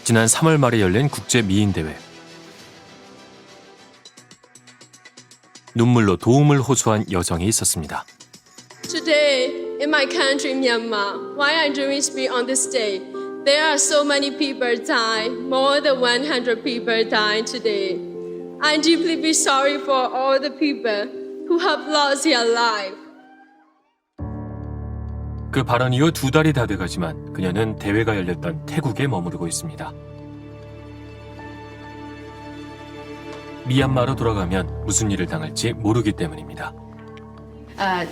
지난 3월 말에 열린 국제 미인 대회. 눈물로 도움을 호소한 여성이 있었습니다. Today, in my country, Myanmar, why I'm doing speak on this day, there are so many people dying, more than 100 people dying today. I deeply be sorry for all the people who have lost their life. 그 발언 이후 2달이 다 돼가지만 그녀는 대회가 열렸던 태국에 머무르고 있습니다. 미얀마로 돌아가면 무슨 일을 당할지 모르기 때문입니다.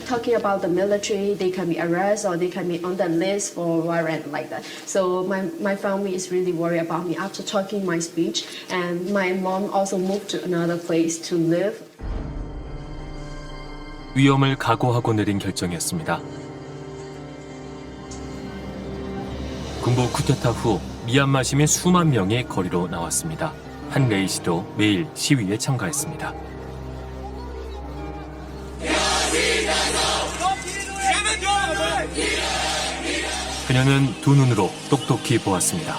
Talking about the military, they can be arrested or they can be on the list for warrant like that. So my family is really worried about me after talking my speech, and my mom also moved to another place to live. 위험을 각오하고 내린 결정이었습니다. 군부 쿠데타 후 미얀마 시민 수만 명이 거리로 나왔습니다. 한 레이 씨도 매일 시위에 참가했습니다. 그녀는 두 눈으로 똑똑히 보았습니다.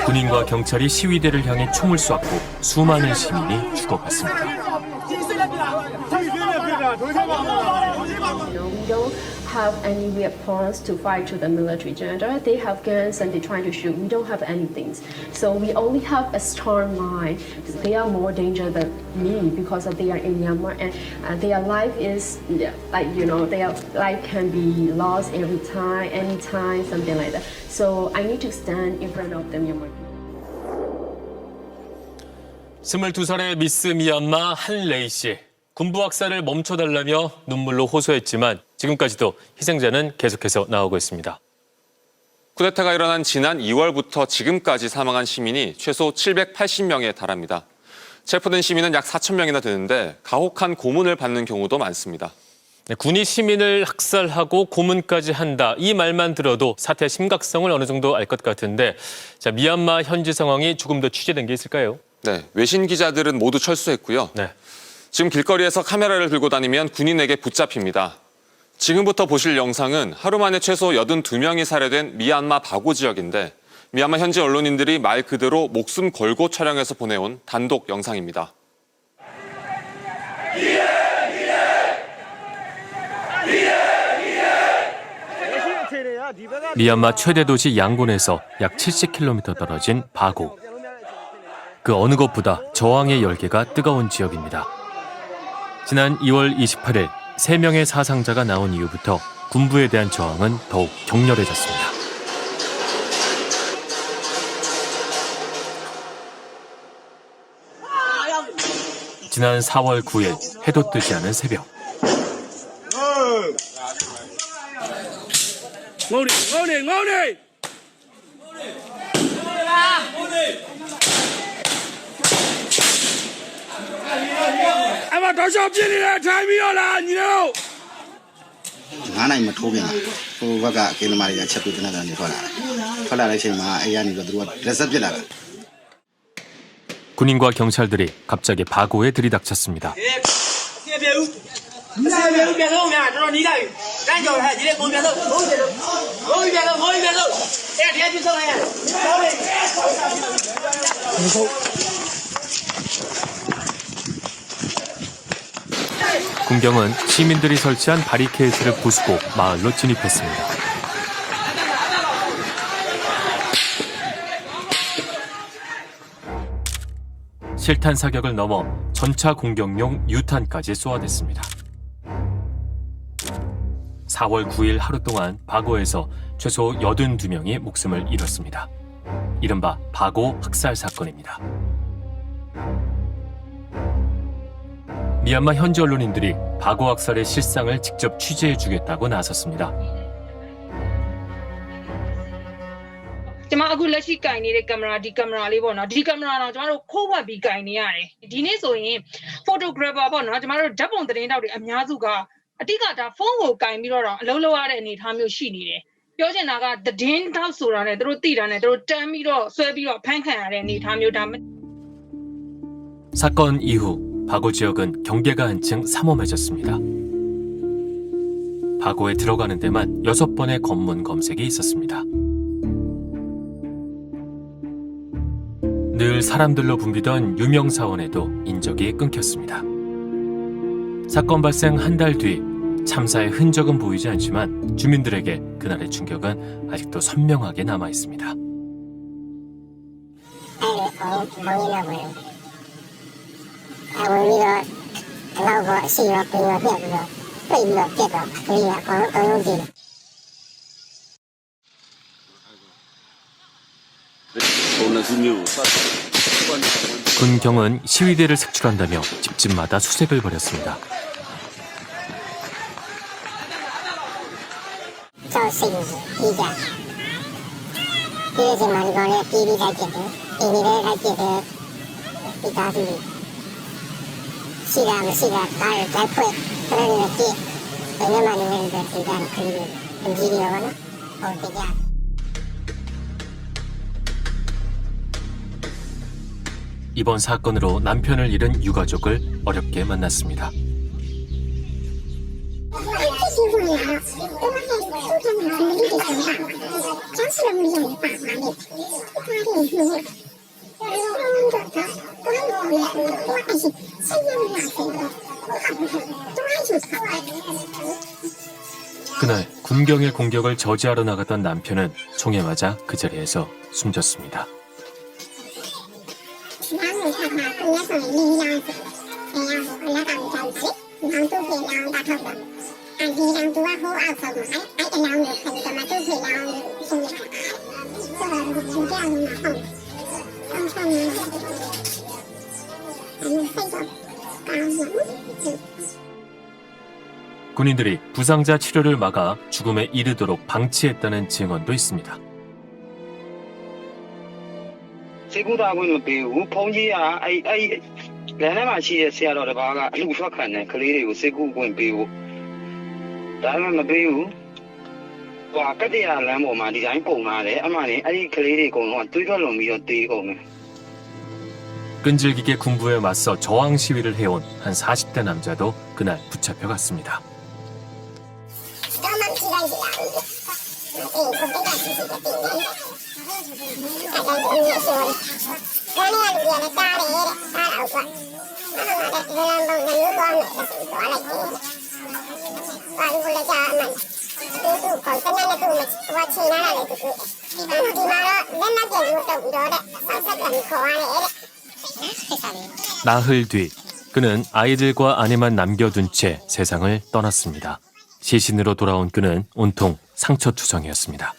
군인과 경찰이 시위대를 향해 총을 쏘았고 수많은 시민이 죽어갔습니다. We don't have any weapons to fight to the military general. They have guns and they're trying to shoot. We don't have anything. So we only have a strong mind. They are more dangerous than me because they are in Myanmar and their life is like, you know, their life can be lost every time, anytime, something like that. So I need to stand in front of the Myanmar people. 22살의 미스 미얀마 한 레이 씨. 군부 학살을 멈춰달라며 눈물로 호소했지만 지금까지도 희생자는 계속해서 나오고 있습니다. 쿠데타가 일어난 지난 2월부터 지금까지 사망한 시민이 최소 780명에 달합니다. 체포된 시민은 약 4,000명이나 되는데 가혹한 고문을 받는 경우도 많습니다. 네, 군이 시민을 학살하고 고문까지 한다. 이 말만 들어도 사태의 심각성을 어느 정도 알 것 같은데 자, 미얀마 현지 상황이 조금 더 취재된 게 있을까요? 네, 외신 기자들은 모두 철수했고요. 네. 지금 길거리에서 카메라를 들고 다니면 군인에게 붙잡힙니다. 지금부터 보실 영상은 하루 만에 최소 82명이 살해된 미얀마 바고 지역인데 미얀마 현지 언론인들이 말 그대로 목숨 걸고 촬영해서 보내온 단독 영상입니다. 미얀마 최대 도시 양곤에서 약 70km 떨어진 바고. 그 어느 것보다 저항의 열기가 뜨거운 지역입니다. 지난 2월 28일 3명의 사상자가 나온 이후부터 군부에 대한 저항은 더욱 격렬해졌습니다. 지난 4월 9일 해도 뜨지 않은 새벽. 군인과 경찰들이 갑자기 바고에 들이닥쳤습니다. 군경은 시민들이 설치한 바리케이트를 부수고 마을로 진입했습니다. 실탄 사격을 넘어 전차 공격용 유탄까지 쏘아댔습니다. 4월 9일 하루 동안 바고에서 최소 82명이 목숨을 잃었습니다. 이른바 바고 학살 사건입니다. 미얀마 현지 언론인들이 바고 학살의 실상을 직접 취재해주겠다고 나섰습니다. ကျမအခုလက်ရှိကင်နေတဲ့ကင်မရာဒီကင်မရာလေးပေါ့နော်ဒီကင်မရာတော့ကျမတို့ခိုးဝှက်ပြီးကင်နေရတယ်ဒီနေ့ဆိုရင် photographer ပေါ့နော်ကျမတို့ဓာတ်ပုံသတင်းတောက်တွေအများစုကအတိကဒါဖုန်းကိုကင်ပြီးတော့အလုပ်လုပ်ရတဲ့အနေအထားမျိုးရှိနေတယ်ပြောချင်တာကသတင်းတောက်ဆိုတာနဲ့တို့သိတာနဲ့တို့တန်းပြီးတော့ဆွဲပြီးတော့ဖမ်းခံရတဲ့အနေအထားမျိုးဒါ 사건 이후 바고 지역은 경계가 한층 삼엄해졌습니다. 바고에 들어가는 데만 6번의 검문 검색이 있었습니다. 늘 사람들로 붐비던 유명 사원에도 인적이 끊겼습니다. 사건 발생 한 달 뒤 참사의 흔적은 보이지 않지만 주민들에게 그날의 충격은 아직도 선명하게 남아 있습니다. 군경은 시위대를 색출한다며 집집마다 수색을 벌였습니다. 이번 사건으로 남편을 잃은 유가족을 어렵게 만났습니다. 그날 군경의 공격을 저지하러 나갔던 남편은 총에 맞아 그 자리에서 숨졌습니다. 군인들이 부상자 치료를 막아 죽음에 이르도록 방치했다는 증언도 있습니다. စေကူတာဝင်မပေးဘူးဖုန်းကြီးကလမ်းထဲမှာရှိတဲ့ဆရာတော်တစ်ပါးကအလူထွက်ခံတဲ့ကလေးတွေကိုစေကူဝင်ပေးဖို့ဒါမှမပေးဘူးဟိုကတည်းကလမ်းပေါ်မှာဒီတိုင်းပုံလာတယ်အမှန်နဲ့အဲ့ဒီကလေးတွေအကုန်လုံးကတွေးထွက်လုံပြီးတော့တေးကုန်တယ် 끈질기게 군부에 맞서 저항 시위를 해온 한 40대 남자도 그날 붙잡혀갔습니다. 나흘 뒤 그는 아이들과 아내만 남겨둔 채 세상을 떠났습니다. 시신으로 돌아온 그는 온통 상처투성이었습니다.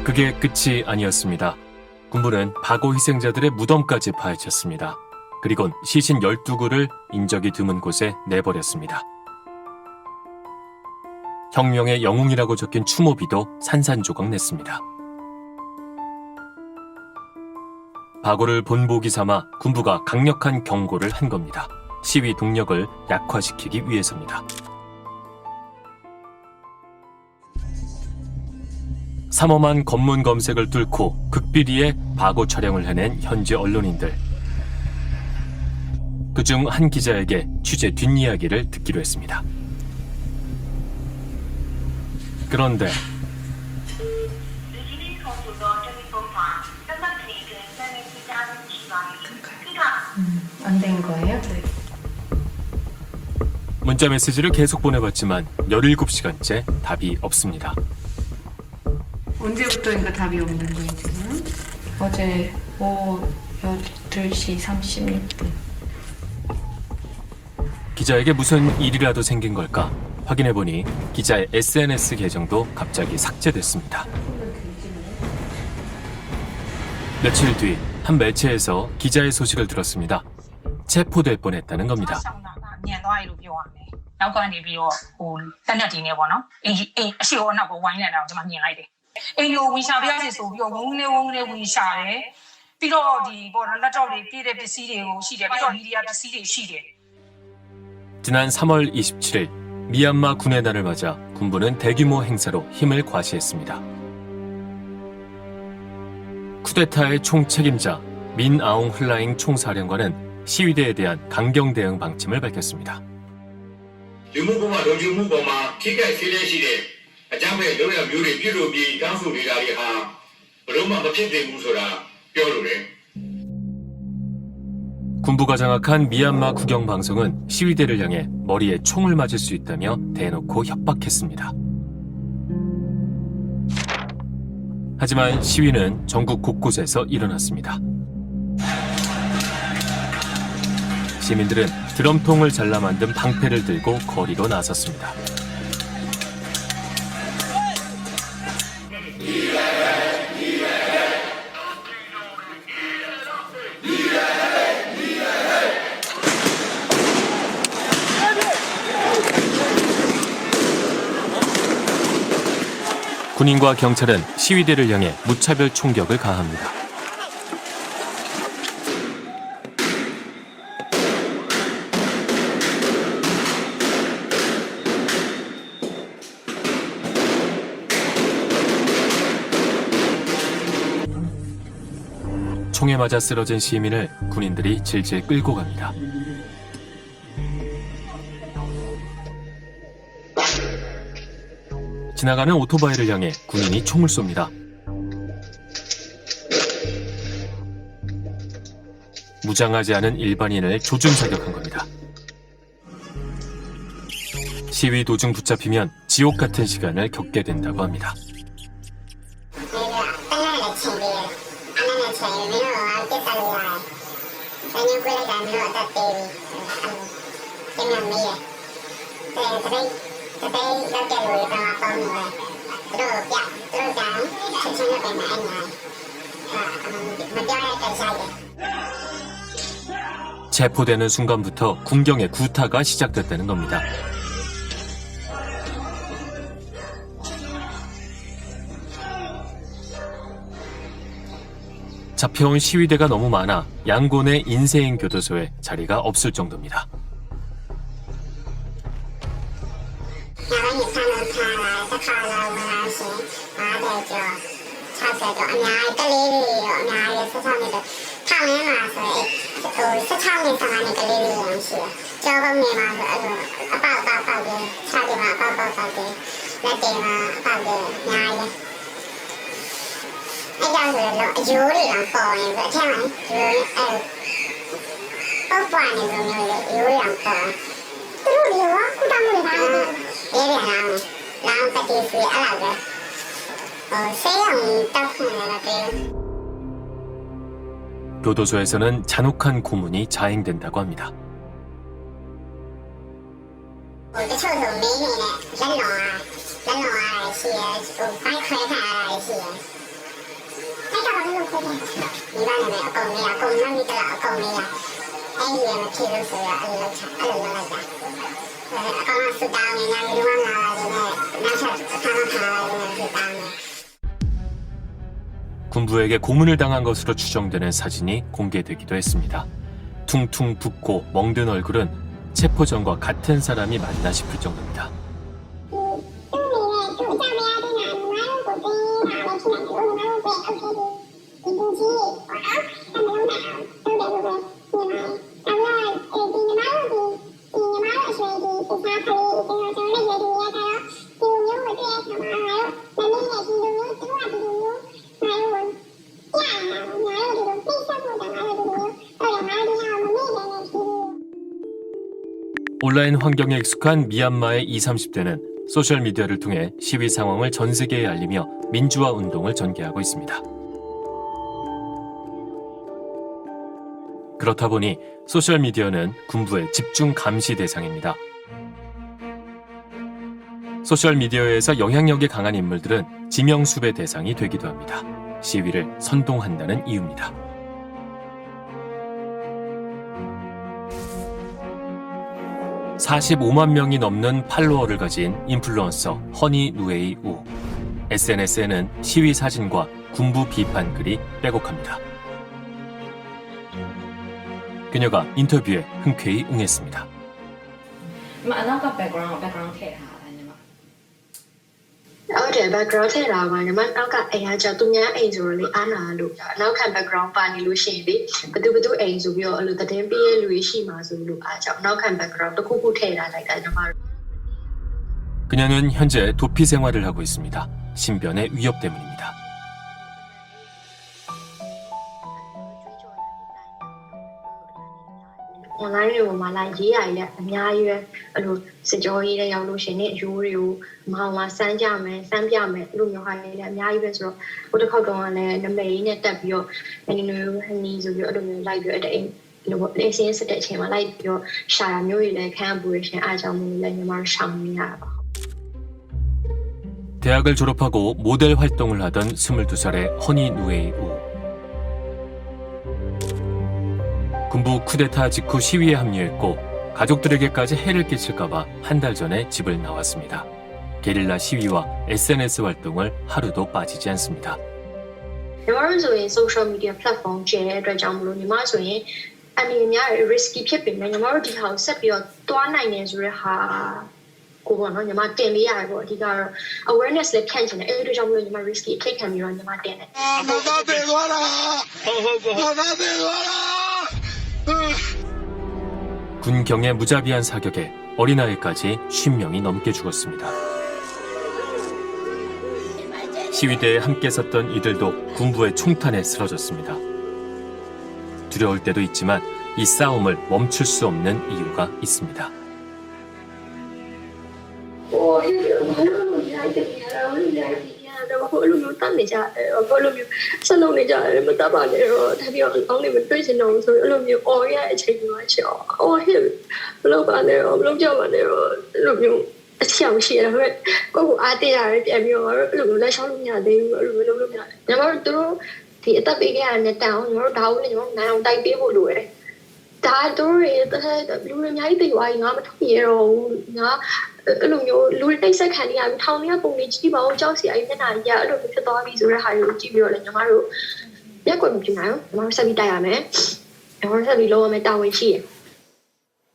그게 끝이 아니었습니다. 군부는 바고 희생자들의 무덤까지 파헤쳤습니다. 그리곤 시신 12구를 인적이 드문 곳에 내버렸습니다. 혁명의 영웅이라고 적힌 추모비도 산산조각 냈습니다. 바고를 본보기 삼아 군부가 강력한 경고를 한 겁니다. 시위 동력을 약화시키기 위해서입니다. 삼엄한 검문 검색을 뚫고 극비리에 바고 촬영을 해낸 현지 언론인들. 그중 한 기자에게 취재 뒷이야기를 듣기로 했습니다. 그런데 안 된 거예요? 네. 문자 메시지를 계속 보내봤지만 17시간째 답이 없습니다. 언제부터인가 답이 없는 거예요, 지금? 어제 오후 8시 36분. 기자에게 무슨 일이라도 생긴 걸까? 확인해보니 기자의 SNS 계정도 갑자기 삭제됐습니다. 며칠 뒤 한 매체에서 기자의 소식을 들었습니다. 체포될 뻔했다는 겁니다. ညံသွားရလို့ပြောရမယ်နောက်ကနေပြီးတော့ဟိုတက်တက်ဒီနေပေါ့နော်အရှိရောနောက်ကိုဝိုင်းနေတာကိုကျွန်မမြင်လိုက်တယ်အိမ်ကိုဝင်ရှာပြရစီဆိုပြီးတော့ဝုန်းနေဝင်ရှာတယ်ပြီးတော့ဒီပေါ့နော်လက်တော့တွေပြည့်တဲ့ပစ္စည်းတွေကိုရှိတယ်ပြီးတော့မီဒီယာပစ္စည်းတွေရှိတယ် 지난 3월 27일 미얀마 군의 날을 맞아 군부는 대규모 행사로 힘을 과시했습니다. 쿠데타의 총책임자 민아웅 흘라잉 총사령관은 시위대에 대한 강경 대응 방침을 밝혔습니다. လူမှုပေါ်မှာလုံခြုံမှုပေါ်မှာထိခိုက်စေတဲ့ရှိတဲ့အကြမ်းဖက်လုပ်ရမျိုးတွေပြုလုပ်ပြီးတောင်းဆိုနေတာတွေဟာဘယ်လို့မှမဖြစ်သင့်ဘူးဆိုတာပြောလိုတယ် 군부가 장악한 미얀마 국영방송은 시위대를 향해 머리에 총을 맞을 수 있다며 대놓고 협박했습니다. 하지만 시위는 전국 곳곳에서 일어났습니다. 시민들은 드럼통을 잘라 만든 방패를 들고 거리로 나섰습니다. 군인과 경찰은 시위대를 향해 무차별 총격을 가합니다. 총에 맞아 쓰러진 시민을 군인들이 질질 끌고 갑니다. 지나가는 오토바이를 향해 군인이 총을 쏩니다. 무장하지 않은 일반인을 조준 사격한 겁니다. 시위 도중 붙잡히면 지옥 같은 시간을 겪게 된다고 합니다. 체포되는 순간부터 군경의 구타가 시작됐다는 겁니다. 잡혀온 시위대가 너무 많아 양곤의 인세인 교도소에 자리가 없을 정도입니다. 교도소에서는 잔혹한 고문이 자행된다고 합니다. 군부에게 고문을 당한 것으로 추정되는 사진이 공개되기도 했습니다. 퉁퉁 붓고 멍든 얼굴은 체포 전과 같은 사람이 맞나 싶을 정도입니다. 온라인 환경에 익숙한 미얀마의 20, 30대는 소셜미디어를 통해 시위 상황을 전 세계에 알리며 민주화 운동을 전개하고 있습니다. 그렇다 보니 소셜미디어는 군부의 집중 감시 대상입니다. 소셜미디어에서 영향력이 강한 인물들은 지명수배 대상이 되기도 합니다. 시위를 선동한다는 이유입니다. 45만 명이 넘는 팔로워를 가진 인플루언서 허니 누에이 우. SNS에는 시위 사진과 군부 비판 글이 빼곡합니다. 그녀가 인터뷰에 흔쾌히 응했습니다. နောက်က background ထည့်ထားတာညီမ ဟုတ်တယ် background ထည့်တာပါညီမနောက်ကအိမ်ကကြောက်သူများအိမ်ဆိုတော့လေအားနာလို့နောက်ခံ background ပါနေလို့ရှိရင်လေဘသူအိမ်ဆိုပြီးတော့အဲ့လိုသတင်းပေးရလူတွေရှိမှာဆိုလို့အားကြောင့်နောက်ခံ background တစ်ခုခုထည့်ထားလိုက်တာညီမ 그녀는 현재 도피 생활을 하고 있습니다. 신변의 위협 때문입니다. အွန်လိုင်းတွေကိုမှလာရေးရည်အများကြီးပဲအဲ့လိုစစ်ကြောရေးတဲ့ရောက်လို့ရှင်နေအယိုးတွေကိုမောင်လာစမ်းကြမယ်စမ်းပြမယ်အဲ့လိုမျိုးဟာရေးလည်းအများကြီးပဲဆိုတော့ဟိုတစ်ခေါက်တော့လည်းနမိတ်နဲ့တက်ပြီးတော့အင်းနူဟနီဆိုပြီးတော့အဲ့လိုမျိုးလိုက်ပြီးတော့အဲ့လိုလေစင်းစစ်တဲ့အချိန်မှာလိုက်ပြီးတော့ရှာတာမျိုးတွေလည်းခံပူရရှင်အားကြောင့်မျိုးလည်းညီမတို့ရှောင်နေရတာပါ 대학을 졸업하고 모델 활동을 하던 22살의 허니 누에이 우. 군부 쿠데타 직후 시위에 합류했고 가족들에게까지 해를 끼칠까봐 한 달 전에 집을 나왔습니다. 게릴라 시위와 SNS 활동을 하루도 빠지지 않습니다. ညီမတို့ဆိုရင် social media platform ကျတဲ့အတွက်ကြောင့်မလို့ညီမဆိုရင်အနေများ risky ဖြစ်ပေမဲ့ညီမတို့ဒီဟာကိုဆက်ပြီးတော့တွားနိုင်နေဆိုတဲ့ဟာကိုပေါ့နော်ညီမတင်ပေးရတယ်ပေါ့အဓိကတော့ awareness လည်းဖြန့်ချင်တယ်အဲ့ဒီကြောင့်မလို့ညီမ risky အထိတ်ခံပြီးတော့ညီမတင်တယ် 군경의 무자비한 사격에 어린아이까지 50명이 넘게 죽었습니다. 시위대에 함께 섰던 이들도 군부의 총탄에 쓰러졌습니다. 두려울 때도 있지만 이 싸움을 멈출 수 없는 이유가 있습니다.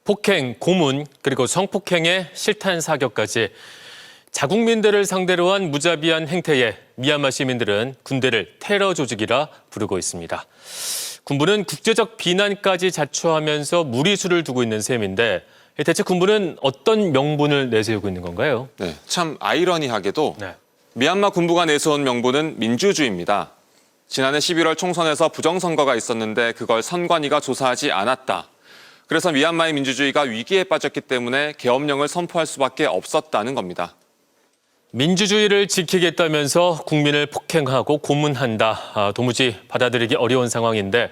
폭행, 고문, 그리고 성폭행의 실탄 사격까지 자국민들을 상대로 한 무자비한 행태에 미얀마 시민들은 군대를 테러 조직이라 부르고 있습니다. 군부는 국제적 비난까지 자초하면서 무리수를 두고 있는 셈인데 대체 군부는 어떤 명분을 내세우고 있는 건가요? 네, 참 아이러니하게도 네. 미얀마 군부가 내세운 명분은 민주주의입니다. 지난해 11월 총선에서 부정선거가 있었는데 그걸 선관위가 조사하지 않았다. 그래서 미얀마의 민주주의가 위기에 빠졌기 때문에 계엄령을 선포할 수밖에 없었다는 겁니다. 민주주의를 지키겠다면서 국민을 폭행하고 고문한다. 도무지 받아들이기 어려운 상황인데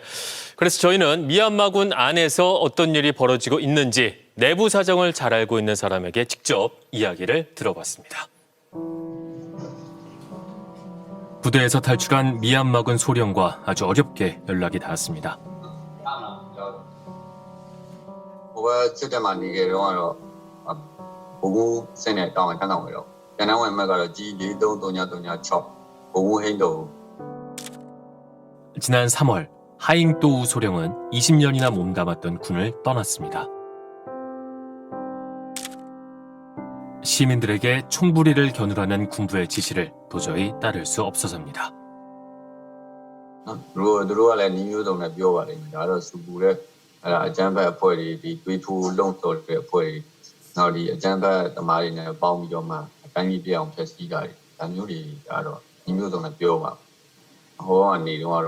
그래서 저희는 미얀마군 안에서 어떤 일이 벌어지고 있는지 내부 사정을 잘 알고 있는 사람에게 직접 이야기를 들어봤습니다. 부대에서 탈출한 미얀마군 소령과 아주 어렵게 연락이 닿았습니다. ဟိုဘက်စစ်တပ်မှာနေကြတော့ဘိုးဘူးစင်းနဲ့တောင်းတန်းတောင်းရတော့တန်းတန်းဝင်မဲ့ကတော့ G4336 ဘိုးဘူးဟိန်းတို့ 지난 3월 하잉또우 소령은 20년이나 몸담았던 군을 떠났습니다. 시민들에게 총부리를 겨누라는 군부의 지시를 도저히 따를 수 없어서입니다. သူတို့ကလည်းညီမျိုးစုံနဲ့ပြောပါလိမ့်မယ်ဒါတော့စူပူတဲ့အဲ့ဒါအကြမ်းဖက်အဖွဲ့တွေဒီတွေးထိုးလုံတော်တဲ့အဖွဲ့တွေနောက်ဒီအကြမ်းဖက်သမားတွေနဲ့ပေါင်းပြီးတော့မှအတိုင်းကြီးပြအောင်ဖျက်ဆီးတာတွေဒါမျိုးတွေကတော့ညီမျိုးစုံနဲ့ပြောပါဟိုကနေတော့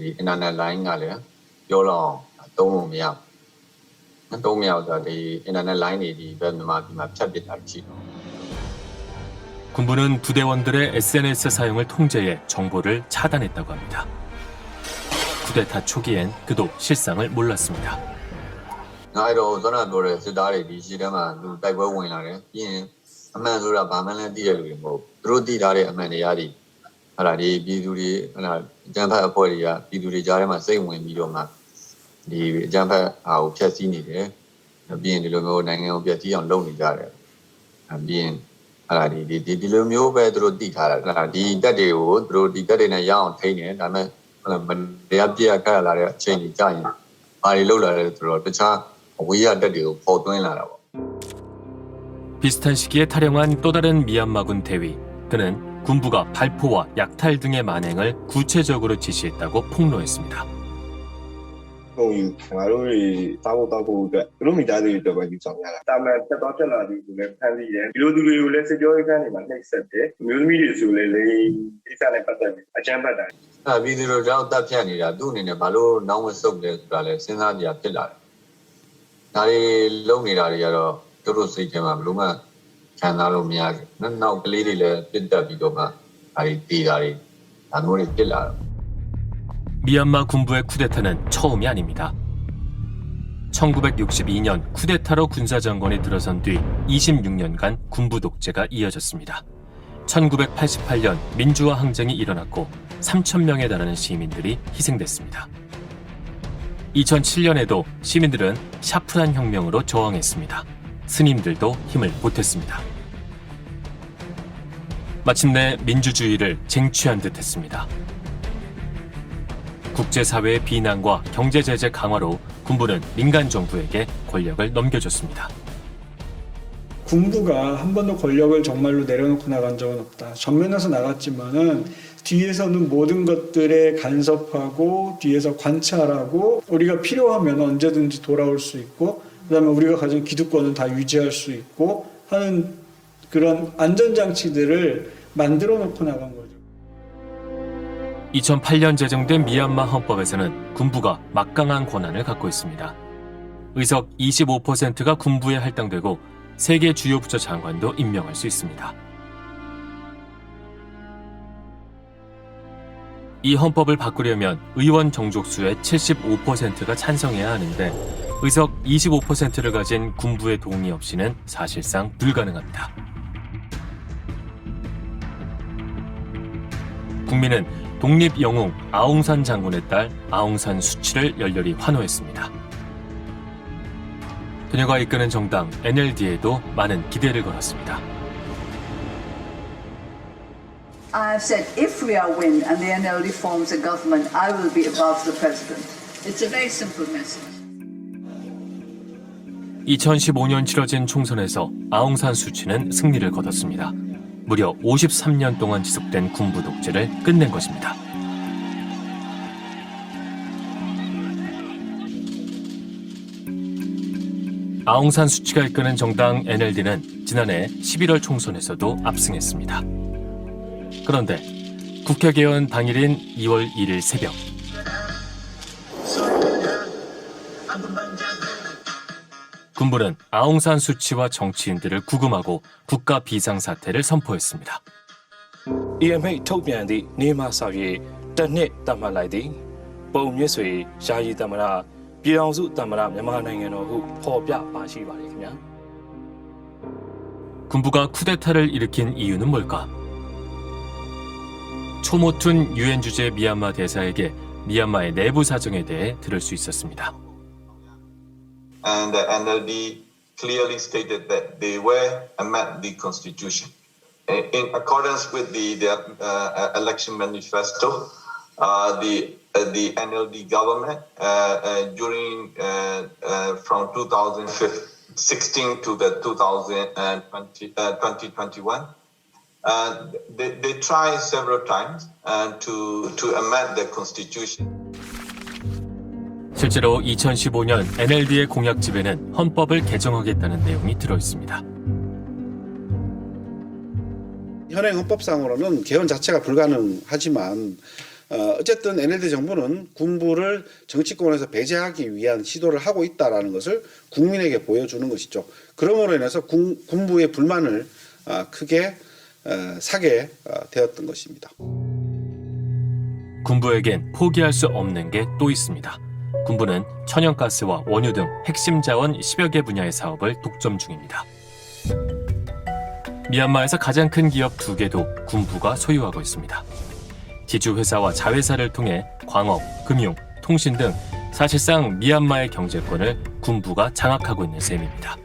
ဒီ internet line ကလည်းပြောလောက်သုံးလို့မရသုံးမရဆိုတော့ဒီ internet line တွေဒီဘက်မြန်မာပြည်မှာဖြတ်ပစ်တာရှိတော့ 군부는 부대원들의 SNS 사용을 통제해 정보를 차단했다고 합니다. 쿠데타 초기엔 그도 실상을 몰랐습니다. အဲ့တော့ဇွန်နာပြောတဲ့စစ်သားတွေဒီရှိထဲမှာသူတိုက်ပွဲဝင်လာတယ်ပြီးရင်အမှန်ဆိုတာဘာမှလည်းသိရလို့မဟုတ်သူတို့သိထားတဲ့အမှန်တရားတွေအဲ့ဒါဒီပြည်သူတွေအဲ့ဒါအကြမ်းဖက်အဖွဲ့တွေကပြည်သူတွေကြားထဲမှာစိတ်ဝင်ပြီးတော့မှဒီအကြမ်းဖက်အားကိုဖျက်ဆီးနေတယ် ပြီးရင်ဒီလိုမျိုးနိုင်ငံကိုပြည့်အောင်လုပ်နေကြတယ်ပြီးရင်ဒီလိုမျိုးပဲသူတို့တည်ထားတာဒီတက်တွေကိုသူတို့ဒီတက်တွေနဲ့ရအောင်ထိန်းနေဒါပေမဲ့မတရားပြက်ခတ်လာတဲ့အချိန်ကြီးကြာရင်ဘာတွေလုပ်လာလဲဆိုတော့တခြားအဝေးရတက်တွေကိုပေါ်သွင်းလာတာပေါ့ 비슷한 시기에 탈영한 또 다른 미얀마군 대위. 그는 군부가 발포와 약탈 등의 만행을 구체적으로 지시했다고 폭로했습니다. ပုံယူငါတို့တွေစားဖို့တောက်ဖို့အတွက်သူတို့မိသားစုတွေအတွက်ပဲယူဆောင်ရတာတာမန်တက်တော့တက်လာပြီးကိုလည်းဖမ်းဆီးတယ်ဒီလိုသူတွေကိုလည်းစစ်ကြောရေးခန်းတွေမှာနှိပ်စက်တယ်မျိုးသမီးတွေဆိုလည်းလေကိစ္စနဲ့ပတ်သက်ပြီးအကြမ်းဖက်တာပြီးသူတို့တော့တပ်ဖြတ်နေတာသူ့အနေနဲ့ဘာလို့နောင်းဝဆုပ်လဲဆိုတာလဲစဉ်းစားကြရဖြစ်လာတယ်ဒါတွေလုံနေတာတွေကတော့တို့စိတ်ထဲမှာဘလို့မှခံစားလို့မရဘူးနောက်ကလေးတွေလည်းပြစ်တက်ပြီးတော့မှဒါတွေတည်တာတွေဒါမျိုးတွေဖြစ်လာတော့ 미얀마 군부의 쿠데타는 처음이 아닙니다. 1962년 쿠데타로 군사정권이 들어선 뒤 26년간 군부 독재가 이어졌습니다. 1988년 민주화 항쟁이 일어났고 3,000명에 달하는 시민들이 희생됐습니다. 2007년에도 시민들은 샤프란 혁명으로 저항했습니다. 스님들도 힘을 보탰습니다. 마침내 민주주의를 쟁취한 듯 했습니다. 국제사회의 비난과 경제제재 강화로 군부는 민간 정부에게 권력을 넘겨줬습니다. 군부가 한 번도 권력을 정말로 내려놓고 나간 적은 없다. 전면에서 나갔지만은 뒤에서는 모든 것들에 간섭하고 뒤에서 관찰하고 우리가 필요하면 언제든지 돌아올 수 있고 그다음에 우리가 가진 기득권은 다 유지할 수 있고 하는 그런 안전장치들을 만들어 놓고 나간 거죠. 2008년 제정된 미얀마 헌법에서는 군부가 막강한 권한을 갖고 있습니다. 의석 25%가 군부에 할당되고 3개 주요 부처 장관도 임명할 수 있습니다. 이 헌법을 바꾸려면 의원 정족수의 75%가 찬성해야 하는데 의석 25%를 가진 군부의 동의 없이는 사실상 불가능합니다. 국민은 독립 영웅 아웅산 장군의 딸 아웅산 수치를 열렬히 환호했습니다. 그녀가 이끄는 정당 NLD에도 많은 기대를 걸었습니다. I have said if we are win and the NLD forms a government, I will be above the president. It's a very simple message. 2015년 치러진 총선에서 아웅산 수치는 승리를 거뒀습니다. 무려 53년 동안 지속된 군부 독재를 끝낸 것입니다. 아웅산 수치가 이끄는 정당 NLD는 지난해 11월 총선에서도 압승했습니다. 그런데 국회 개원 당일인 2월 1일 새벽 군부는 아웅산 수치와 정치인들을 구금하고 국가 비상사태를 선포했습니다. EMA ထုတ်ပြန်သည့်နေမှာစာရေးတစ်နှစ်တတ်မှတ်လိုက်သည်ပုံမြင့်ဆွေယာယီသမ္မတပြည်အောင်စုသမ္မတမြန်မာနိုင်ငံတော်ဟုဖော်ပြပါရှိပါတယ်ခင်ဗျာ 군부가 쿠데타를 일으킨 이유는 뭘까? 초모툰 유엔 주재 미얀마 대사에게 미얀마의 내부 사정에 대해 들을 수 있었습니다. And the NLD clearly stated that they were amend the constitution. In accordance with the election manifesto, the NLD government during from 2016 to the 2021, they tried several times to amend the constitution. 실제로 2015년 NLD의 공약집에는 헌법을 개정하겠다는 내용이 들어있습니다. 현행 헌법상으로는 개헌 자체가 불가능하지만 어쨌든 NLD 정부는 군부를 정치권에서 배제하기 위한 시도를 하고 있다는 것을 국민에게 보여주는 것이죠. 그러므로 인해서 군부의 불만을 크게 사게 되었던 것입니다. 군부에겐 포기할 수 없는 게 또 있습니다. 군부는 천연가스와 원유 등 핵심 자원 10여 개 분야의 사업을 독점 중입니다. 미얀마에서 가장 큰 기업 2개도 군부가 소유하고 있습니다. 지주회사와 자회사를 통해 광업, 금융, 통신 등 사실상 미얀마의 경제권을 군부가 장악하고 있는 셈입니다.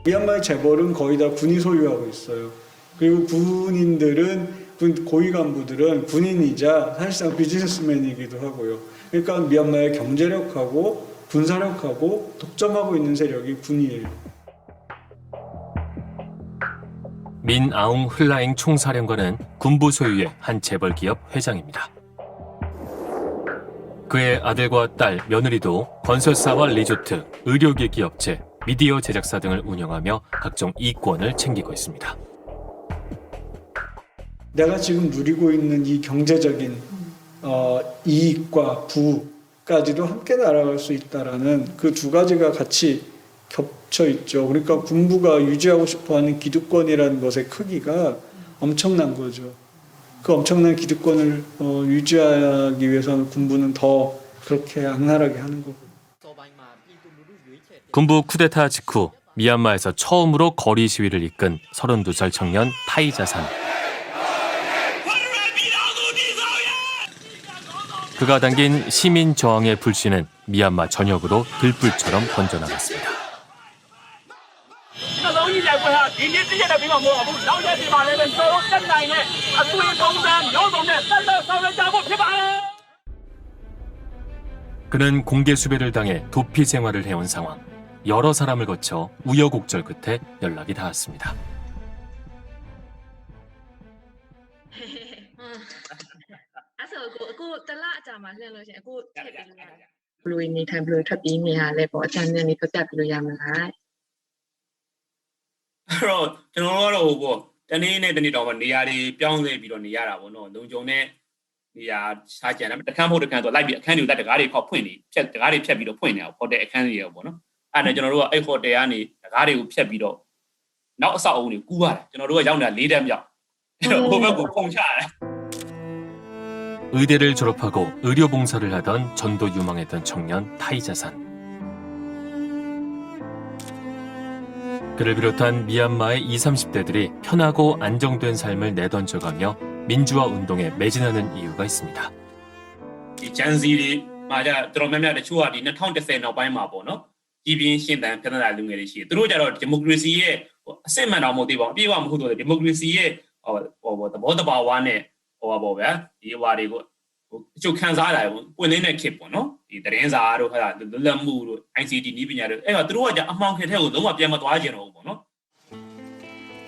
미얀마의 재벌은 거의 다 군이 소유하고 있어요. 그리고 고위 간부들은 군인이자 사실상 비즈니스맨이기도 하고요. 그러니까 미얀마의 경제력하고 군사력하고 독점하고 있는 세력이 군이에요. 민 아웅 흘라잉 총사령관은 군부 소유의 한 재벌 기업 회장입니다. 그의 아들과 딸, 며느리도 건설사와 리조트, 의료기기 업체, 미디어 제작사 등을 운영하며 각종 이권을 챙기고 있습니다. 내가 지금 누리고 있는 이 경제적인 이익과 부까지도 함께 날아갈 수 있다라는 그 두 가지가 같이 겹쳐 있죠. 그러니까 군부가 유지하고 싶어하는 기득권이라는 것의 크기가 엄청난 거죠. 그 엄청난 기득권을 유지하기 위해서는 군부는 더 그렇게 악랄하게 하는 거고. 군부 쿠데타 직후 미얀마에서 처음으로 거리 시위를 이끈 32살 청년 타이자산. 그가 당긴 시민 저항의 불씨는 미얀마 전역으로 들불처럼 번져나갔습니다. 그는 공개 수배를 당해 도피 생활을 해온 상황. 여러 사람을 거쳐 우여곡절 끝에 연락이 닿았습니다. 의대를 졸업하고 의료봉사를 하던 전도 유망했던 청년 타이자산. 그를 비롯한 미얀마의 20, 30대들이 편하고 안정된 삶을 내던져가며 민주화 운동에 매진하는 이유가 있습니다.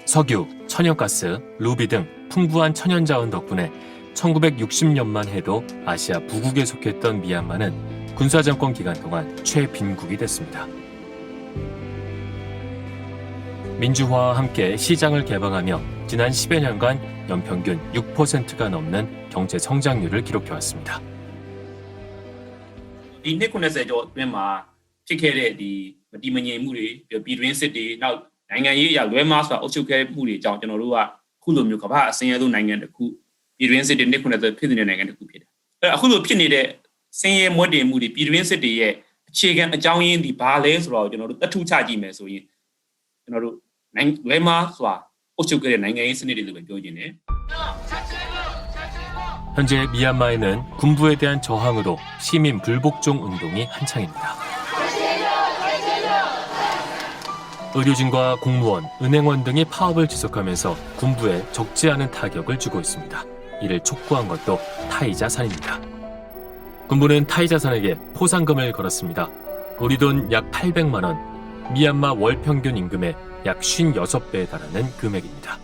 석유, 천연가스, 루비 등 풍부한 천연자원 덕분에 1960년만 해도 아시아 부국에 속했던 미얀마는 군사정권 기간 동안 최빈국이 됐습니다. 민주화와 함께 시장을 개방하며 지난 10여 년간 연평균 6%가 넘는 경제 성장률을 기록해왔습니다. 현재 미얀마에는 군부에 대한 저항으로 시민 불복종 운동이 한창입니다. 의료진과 공무원, 은행원 등이 파업을 지속하면서 군부에 적지 않은 타격을 주고 있습니다. 이를 촉구한 것도 타이자산입니다. 군부는 타이자산에게 포상금을 걸었습니다. 우리 돈 약 800만 원, 미얀마 월 평균 임금의 약 56배에 달하는 금액입니다.